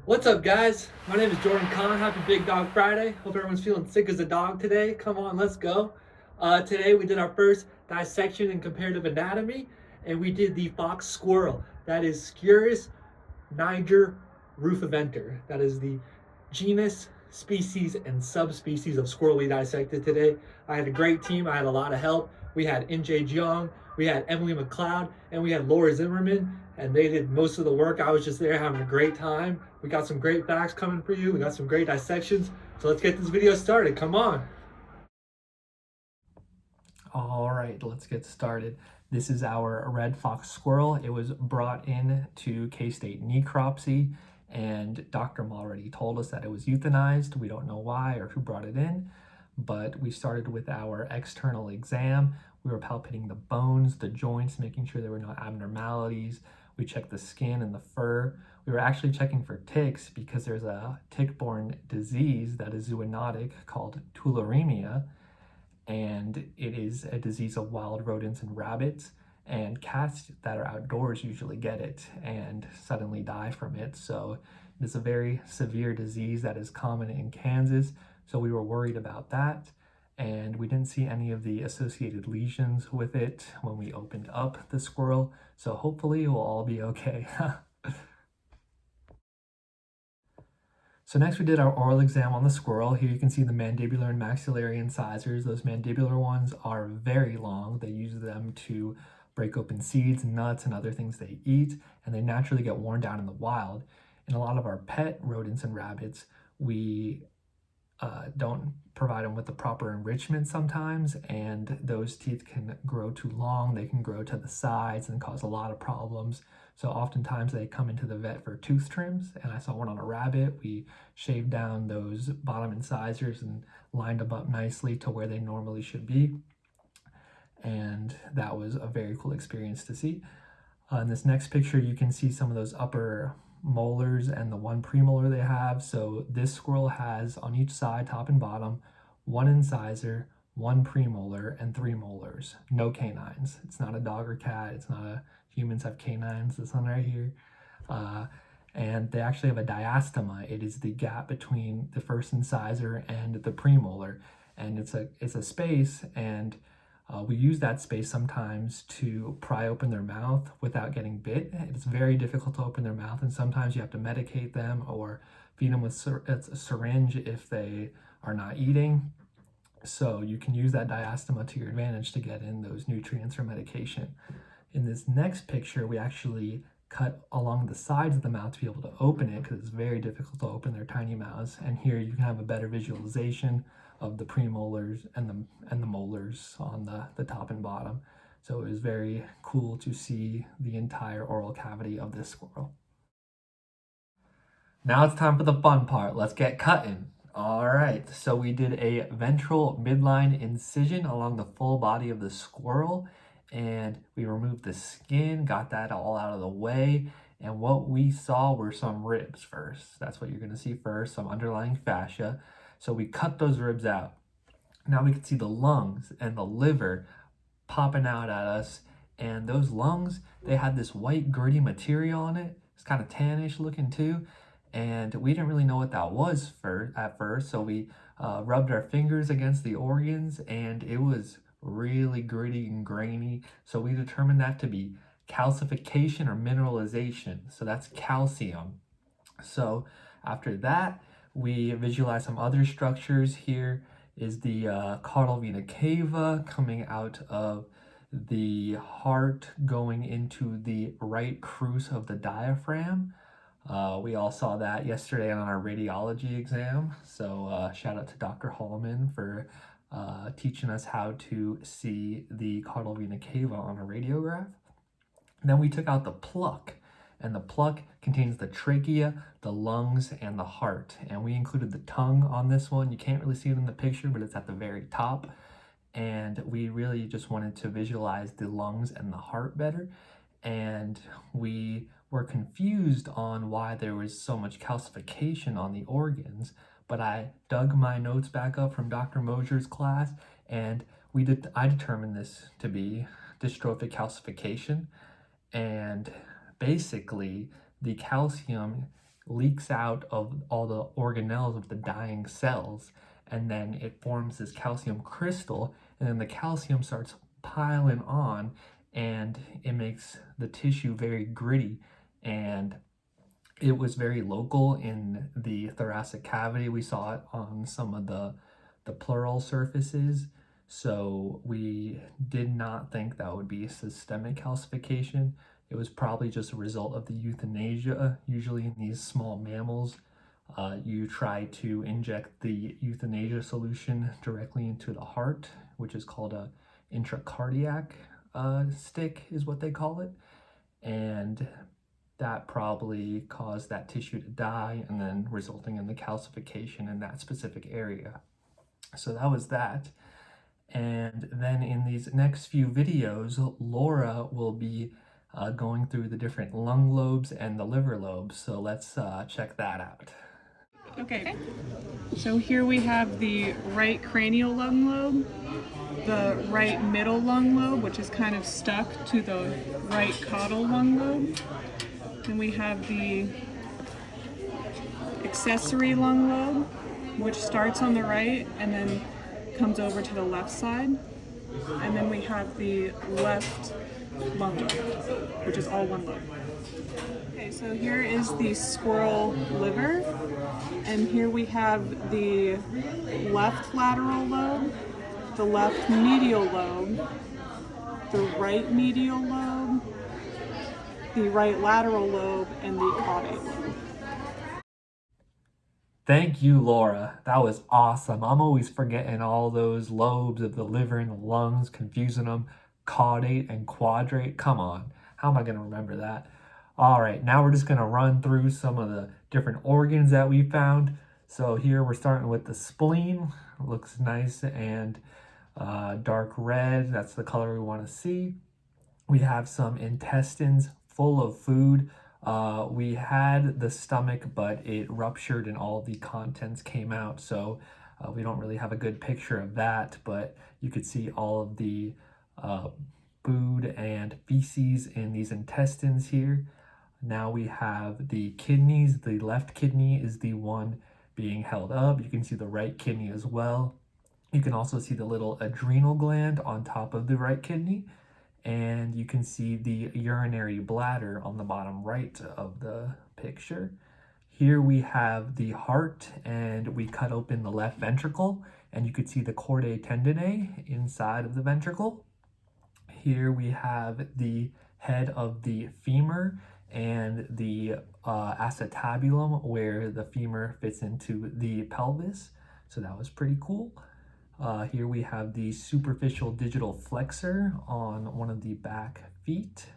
What's up, guys? My name is Jordan Kahn. Happy Big Dog Friday. Hope everyone's feeling sick as a dog today. Come on, let's go. Today we did our first dissection in comparative anatomy, and we did the fox squirrel. That is Sciurus niger rufiventer. That is the genus, species, and subspecies of squirrel we dissected today. I had a great team. I had a lot of help. We had NJ Jeong, we had Emily McLeod, and we had Laura Zimmerman, and they did most of the work. I was just there having a great time. We got some great facts coming for you. We got some great dissections. So let's get this video started. Come on. All right, let's get started. This is our red fox squirrel. It was brought in to K-State necropsy, and Dr. already told us that it was euthanized. We don't know why or who brought it in, but we started with our external exam. We were palpating the bones, the joints, making sure there were no abnormalities. We checked the skin and the fur. We were actually checking for ticks because there's a tick-borne disease that is zoonotic called tularemia, and it is a disease of wild rodents and rabbits, and cats that are outdoors usually get it and suddenly die from it. So it is a very severe disease that is common in Kansas, so we were worried about that, and we didn't see any of the associated lesions with it when we opened up the squirrel, so hopefully it will all be okay. So next we did our oral exam on the squirrel. Here you can see the mandibular and maxillary incisors. Those mandibular ones are very long. They use them to break open seeds, nuts, and other things they eat, and they naturally get worn down in the wild. In a lot of our pet rodents and rabbits, we don't provide them with the proper enrichment sometimes, and those teeth can grow too long. They can grow to the sides and cause a lot of problems. So oftentimes they come into the vet for tooth trims, and I saw one on a rabbit. We shaved down those bottom incisors and lined them up nicely to where they normally should be, and that was a very cool experience to see. In this next picture, you can see some of those upper molars and the one premolar they have. So this squirrel has on each side, top and bottom, one incisor, one premolar, and three molars. No canines. It's not a dog or cat. It's not a humans have canines. This one right here. And they actually have a diastema. It is the gap between the first incisor and the premolar, and it's a space, and we use that space sometimes to pry open their mouth without getting bit. It's very difficult to open their mouth, and sometimes you have to medicate them or feed them with a syringe if they are not eating. So you can use that diastema to your advantage to get in those nutrients or medication. In this next picture, we actually cut along the sides of the mouth to be able to open it because it's very difficult to open their tiny mouths. And here you can have a better visualization of the premolars and the molars on the top and bottom. So it was very cool to see the entire oral cavity of this squirrel. Now it's time for the fun part. Let's get cutting. All right, so we did a ventral midline incision along the full body of the squirrel, and we removed the skin, got that all out of the way, and what we saw were some ribs first. That's what you're gonna see first, some underlying fascia. So we cut those ribs out. Now we can see the lungs and the liver popping out at us, and those lungs, they had this white gritty material on it. It's kind of tannish looking too, and we didn't really know what that was at first, so we rubbed our fingers against the organs, and it was really gritty and grainy, so we determined that to be calcification or mineralization, so that's calcium. So after that, we visualize some other structures. Here is the caudal vena cava coming out of the heart going into the right crus of the diaphragm. We all saw that yesterday on our radiology exam. So shout out to Dr. Hallman for teaching us how to see the caudal vena cava on a radiograph. Then we took out the pluck, and the pluck contains the trachea, the lungs, and the heart. And we included the tongue on this one. You can't really see it in the picture, but it's at the very top. And we really just wanted to visualize the lungs and the heart better. And we were confused on why there was so much calcification on the organs. But I dug my notes back up from Dr. Mosier's class, and I determined this to be dystrophic calcification. And basically, the calcium leaks out of all the organelles of the dying cells, and then it forms this calcium crystal, and then the calcium starts piling on, and it makes the tissue very gritty. And it was very local in the thoracic cavity. We saw it on some of the pleural surfaces. So we did not think that would be systemic calcification. It was probably just a result of the euthanasia. Usually in these small mammals, you try to inject the euthanasia solution directly into the heart, which is called a intracardiac stick is what they call it. And that probably caused that tissue to die, and then resulting in the calcification in that specific area. So that was that. And then in these next few videos, Laura will be going through the different lung lobes and the liver lobes. So let's check that out. Okay, so here we have the right cranial lung lobe, the right middle lung lobe, which is kind of stuck to the right caudal lung lobe. Then we have the accessory lung lobe, which starts on the right and then comes over to the left side. And then we have the left lung lobe, which is all one lobe. Okay, so here is the squirrel liver, and here we have the left lateral lobe, the left medial lobe, the right medial lobe, the right lateral lobe, and the caudate lobe. Thank you, Laura. That was awesome. I'm always forgetting all those lobes of the liver and the lungs, confusing them. Caudate and quadrate. Come on. How am I going to remember that? All right, now we're just going to run through some of the different organs that we found. So here we're starting with the spleen. It looks nice and dark red. That's the color we want to see. We have some intestines full of food. We had the stomach, but it ruptured and all the contents came out. So we don't really have a good picture of that, but you could see all of the food and feces in these intestines here. Now we have the kidneys. The left kidney is the one being held up. You can see the right kidney as well. You can also see the little adrenal gland on top of the right kidney. And you can see the urinary bladder on the bottom right of the picture. Here we have the heart, and we cut open the left ventricle, and you could see the chordae tendineae inside of the ventricle. Here we have the head of the femur and the acetabulum, where the femur fits into the pelvis. So that was pretty cool. Here we have the superficial digital flexor on one of the back feet.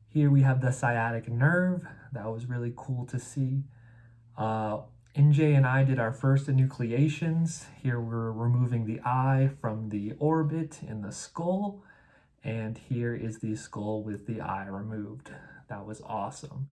Here we have the sciatic nerve. That was really cool to see. NJ and I did our first enucleations. Here we're removing the eye from the orbit in the skull. And here is the skull with the eye removed. That was awesome.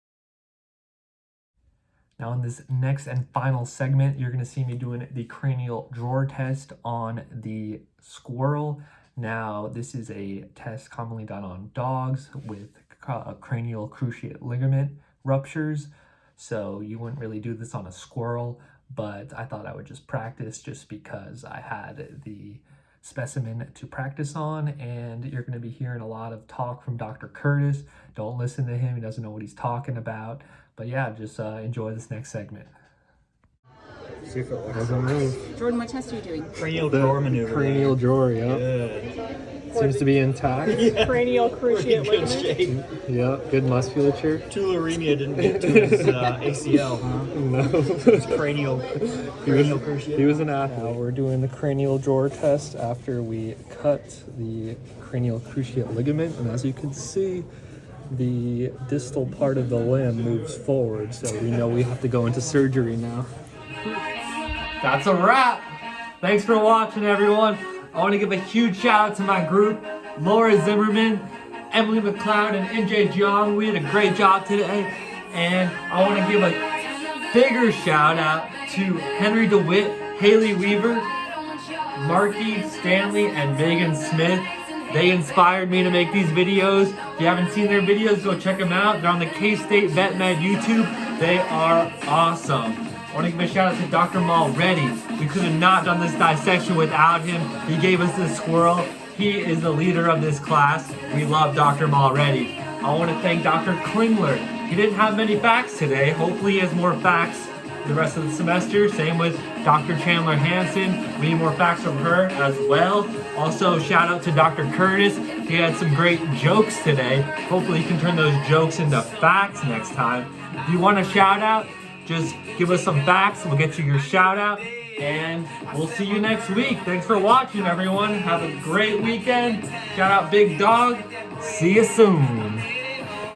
Now in this next and final segment, you're going to see me doing the cranial drawer test on the squirrel. Now this is a test commonly done on dogs with cranial cruciate ligament ruptures. So you wouldn't really do this on a squirrel, but I thought I would just practice just because I had the specimen to practice on, and you're going to be hearing a lot of talk from Dr. Curtis. Don't listen to him. He doesn't know what he's talking about. But yeah, just enjoy this next segment. See if it Doesn't move. Jordan, what test are you doing? Cranial drawer maneuver. Cranial drawer, yeah. Good. Seems to be intact. Yeah. Cranial We're in cruciate good ligament. shape. Yeah, good musculature. Tularemia didn't get to his ACL, huh? No. Cranial He was cruciate. an athlete. Now we're doing the cranial drawer test after we cut the cranial cruciate ligament, and as you can see, the distal part of the limb moves forward, so we know we have to go into surgery now. That's a wrap. Thanks for watching, everyone. I want to give a huge shout out to my group, Laura Zimmerman, Emily McLeod, and NJ Jiang. We had a great job today, and I want to give a bigger shout out to Henry DeWitt, Haley Weaver, Marky Stanley, and Megan Smith. They inspired me to make these videos. If you haven't seen their videos, go check them out. They're on the K-State Vet Med YouTube. They are awesome. I want to give a shout out to Dr. Mulready. We could have not done this dissection without him. He gave us this squirrel. He is the leader of this class. We love Dr. Mulready. I want to thank Dr. Klingler. He didn't have many facts today. Hopefully he has more facts the rest of the semester. Same with Dr. Chandler Hansen. We need more facts from her as well. Also, shout out to Dr. Curtis. He had some great jokes today. Hopefully he can turn those jokes into facts next time. If you want a shout out, just give us some facts. We'll get you your shout out. And we'll see you next week. Thanks for watching, everyone. Have a great weekend. Shout out Big Dog. See you soon.